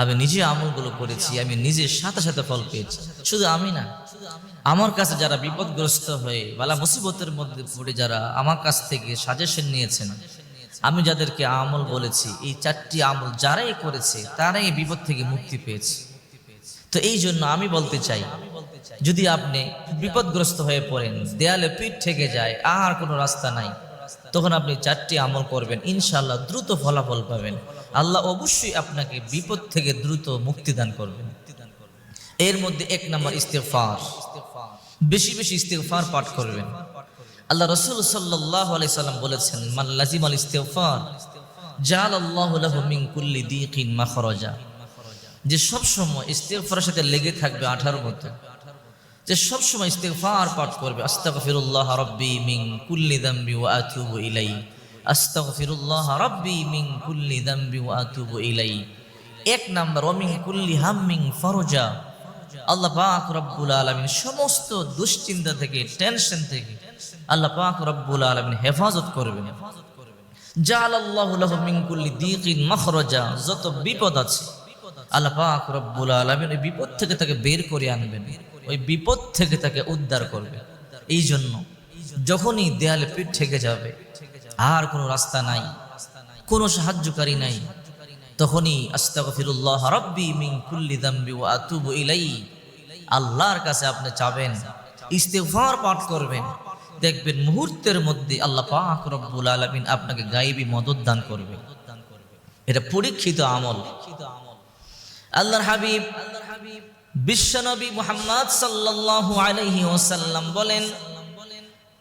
আমি নিজে আমলগুলো করেছি, আমি নিজের সাথে সাথে ফল পেয়েছি। শুধু আমি না, আমার কাছে যারা বিপদগ্রস্ত হয়ে বালা মুসিবতের মধ্যে পড়ে যারা আমার কাছ থেকে সাজেশন নিয়েছেন, আমি যাদেরকে আমল বলেছি, এই 4টি আমল যারাই করেছে তারাই এই বিপদ থেকে মুক্তি পেয়েছে। তো এই জন্য আমি বলতে চাই, যদি আপনি বিপদগ্রস্ত হয়ে পড়েন, দেয়ালে পিঠ ঠেকে যায়, আর কোনো রাস্তা নাই, তখন আপনি 4টি আমল করবেন, ইনশাআল্লাহ দ্রুত ফলাফল পাবেন। আল্লাহ অবশ্যই আপনাকে বিপদ থেকে দ্রুত মুক্তি দান করবেন। এর মধ্যে 1 নম্বর ইস্তিগফার, বেশি বেশি ইস্তিগফার পাঠ করবেন। আল্লাহ রাসূল সাল্লাল্লাহু আলাইহি সাল্লাম বলেছেন, মান লাজিমাল ইস্তিগফার জাআলাল্লাহু লাহু মিন কুল্লি দীকিন মাখরাজা। যে সব সময় ইস্তিগফারের সাথে লেগে থাকবে, 18 মতো, যে সব সময় ইস্তিগফার পাঠ করবে, আস্তাগফিরুল্লাহ রাব্বি মিন কুল্লি যামবি ওয়া আতুবু ইলাইহি, আস্তাগফিরুল্লাহ রাব্বি মিন কুল্লি যামবি ওয়া আতুবু ইলাইহি। 1 নাম্বার, ওয়া মিন কুল্লি হাম্মিন ফারজা। আল্লাহ পাক রব্বুল আলামিন সমস্ত দুশ্চিন্তা থেকে, টেনশন থেকে আল্লাহ পাক রব্বুল আলামিন হেফাজত করবেন। জাআলাল্লাহু লাহু মিন কুল্লি দীকিন মাখরাজা। যত বিপদ আছে আল্লাহ পাক রব্বুল আলামিন ওই বিপদ থেকে তাকে বের করে আনবেন, ওই বিপদ থেকে তাকে উদ্ধার করবে। এই জন্য যখনই দেয়ালে পিঠ ঠেকে যাবে, আর কোনো রাস্তা নাই, কোনো সাহায্যকারী নাই, তখনই আস্তাগফিরুল্লাহ রাব্বি মিন কুল্লি যামবি ওয়া আতুবু ইলাইহি আল্লাহর কাছে আপনি চাবেন, ইস্তিগফার পাঠ করবেন, দেখবেন মুহূর্তের মধ্যে আল্লাহ পাক রব্বুল আলামিন আপনাকে গায়েবী মদদ দান করবে। এটা পরীক্ষিত আমল। আল্লাহর হাবিব বিশ্বনবী মুহাম্মদ সাল্লাল্লাহু আলাইহি ওয়াসাল্লাম বলেন,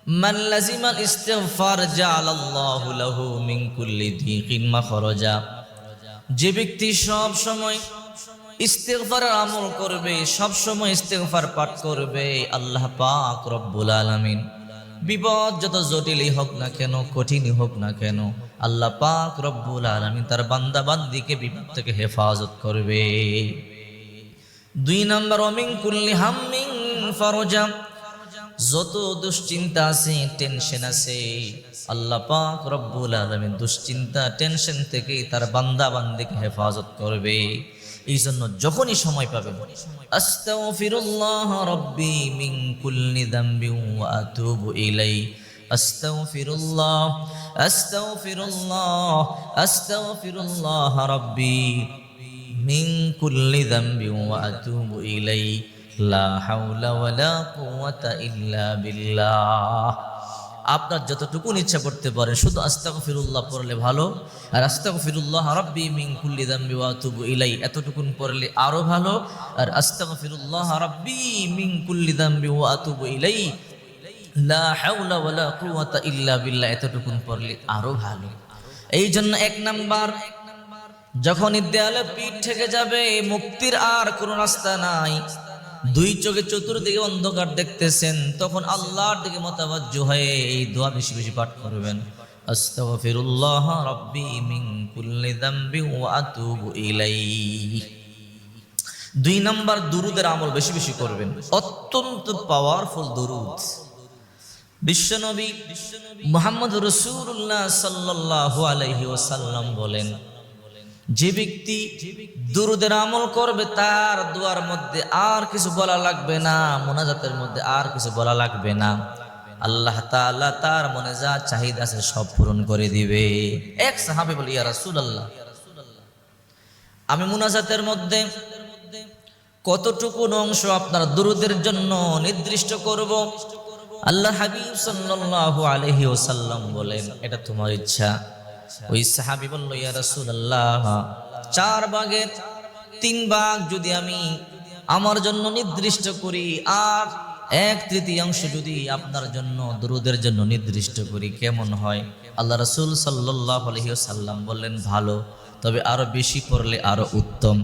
মান লাজিমাল ইস্তিগফার জাআলাল্লাহু লাহু মিন কুল্লি দীকিন মাখরাজা। যে ব্যক্তি সব সময় ইস্তিগফারের আমল করবে, সব সময় ইস্তিগফার পাঠ করবে, আল্লাহ পাক রব্বুল আলামিন বিপদ যত জটিলই হোক না কেন, কঠিনই হোক না কেন, আল্লাহ পাক রব্বুল আলামিন তার বান্দা বান্দীকে বিপদ থেকে হেফাজত করবে। 2 নাম্বার, ওয়া মিন কুল্লি হাম্মিন ফারজা। যত দুশ্চিন্তা আছে, টেনশন আছে, আল্লাহ পাক রব্বুল আলামিন দুশ্চিন্তা, টেনশন থেকে তার বান্দা বান্দীকে হেফাজত করবে। এই জন্য যখনই সময় পাবেন, আস্তাগফিরুল্লাহ রাব্বি মিন কুল্লি যামবি ওয়া আতুবু ইলাইহি, আস্তাগফিরুল্লাহ আস্তাগফিরুল্লাহ আস্তাগফিরুল্লাহ রাব্বি মিন কুল্লি যামবি ওয়া আতুবু ইলাইহি, লা হাওলা ওয়ালা কুওয়াতা ইল্লা বিল্লাহ। আপনার যতটুকু ইচ্ছা করতে পারেন, শুধু আস্তাগফিরুল্লাহ পড়লে ভালো, আর আস্তাগফিরুল্লাহ রাব্বি মিন কুল্লি যামবি ওয়া আতুবু ইলাইহি এতটুকুন পড়লে আরো ভালো, আর আস্তাগফিরুল্লাহ রাব্বি মিন কুল্লি যামবি ওয়া আতুবু ইলাইহি লা হাওলা ওয়ালা কুওয়াতা ইল্লা বিল্লাহ এতটুকুন পড়লে আরো ভালো। এই জন্য 1 নাম্বার, যখন দেয়ালে পিঠ ঠেকে যাবে, মুক্তির আর কোনো রাস্তা নাই, 2 চোখে চতুর্দিকে অন্ধকার দেখতেছেন, তখন আল্লাহর দিকে মোতাবাজ্জু হয়ে এই দোয়া বেশি বেশি পাঠ করবেন, আস্তাগফিরুল্লাহ রাব্বি মিন কুল্লি যামবি ওয়া আতুবু ইলাইহি। 2 নাম্বার, দুরুদের আমল বেশি বেশি করবেন, অত্যন্ত পাওয়ারফুল দুরুদ। বিশ্বনবী মুহাম্মদ রাসূলুল্লাহ সাল্লাল্লাহু আলাইহি ওয়াসাল্লাম বলেন, যে ব্যক্তি দুরুদের আমল করবে, তার দোয়ার মধ্যে আর কিছু বলা লাগবে না, মুনাজাতের মধ্যে আর কিছু বলা লাগবে না, আল্লাহ তাআলা তার মনে যা চাহিদা আছে সব পূরণ করে দিবে। এক সাহাবী বলে, ইয়া রাসূলুল্লাহ, আমি মুনাজাতের মধ্যে কতটুকু অংশ আপনার দুরুদের জন্য নির্দিষ্ট করব? আল্লাহ হাবিব সাল্লাল্লাহু আলাইহি ওয়াসাল্লাম বলেন, এটা তোমার ইচ্ছা। ওই সাহাবী বলল, ইয়া রাসূলুল্লাহ, 4 ভাগের 3 ভাগ যদি আমি আমার জন্য নির্দিষ্ট করি, আর 1/3 যদি আপনার জন্য দুরুদের জন্য নির্দিষ্ট করি, কেমন হয়? আল্লাহ রাসূল সাল্লাল্লাহু আলাইহি ওয়াসাল্লাম বললেন, ভালো, তবে আরো বেশি পড়লে আরো উত্তম।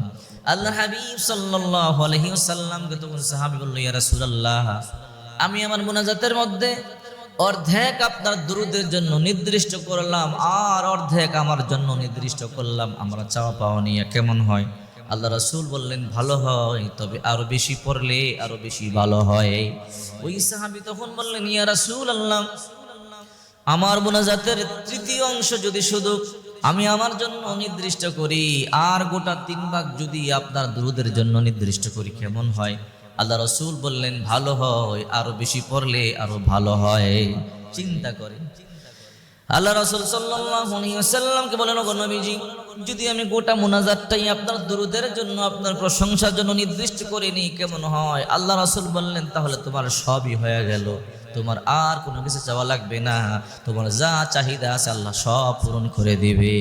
আল্লাহ হাবিব সাল্লাল্লাহু আলাইহি ওয়াসাল্লামকে তখন সাহাবী বলল, ইয়া রাসূলুল্লাহ, আমি আমার মুনাজাতের মধ্যে অর্ধেক আপনার দুরুদের জন্য নির্দিষ্ট করলাম, আর অর্ধেক আমার জন্য নির্দিষ্ট করলাম, আমরা চাওয়া পাওয়া নিয়ে কেমন হয়? আল্লাহ রাসূল বললেন, ভালো হয়, তবে আরো বেশি পড়লে আরো বেশি ভালো হয়। ওই সাহাবী তখন বললেন, ইয়া রাসূলুল্লাহ, আমার মুনাজাতের 3য় অংশ যদি শুধু আমি আমার জন্য নির্দিষ্ট করি, আর গোটা 3 ভাগ যদি আপনার দুরূদের জন্য নির্দিষ্ট করি কেমন হয়? আল্লাহ রাসূল বললেন ভালো হয়, আরো বেশি পড়লে আরো ভালো হয়। চিন্তা করেন, আল্লাহ রাসূল সাল্লাল্লাহু আলাইহি ওয়াসাল্লামকে বলেন, ওগো নবীজি, যদি আমি গোটা মুনাজাতটাই আপনার দুরূদের জন্য, আপনার প্রশংসার জন্য নির্দিষ্ট করে নিই কেমন হয়? আল্লাহ রাসূল বললেন তাহলে তোমার সবই হয়ে গেল, তোমার আর কোনো কিছু চাওয়া লাগবে না, তোমার যা চাহিদা আছে আল্লাহ সব পূরণ করে দিবে।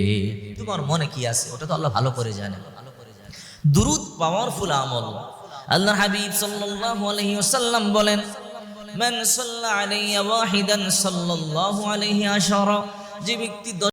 তোমার মনে কি আছে ওটা তো আল্লাহ ভালো করে জানেন। দুরূদ পাওয়ারফুল আমল। আল্লাহ হাবিব সাল্লাল্লাহু আলাইহি ওয়াসাল্লাম বলেন, মান সাল্লা আলাইয়া ওয়াহিদান সাল্লাল্লাহু আলাইহি আশারা, যে ব্যক্তি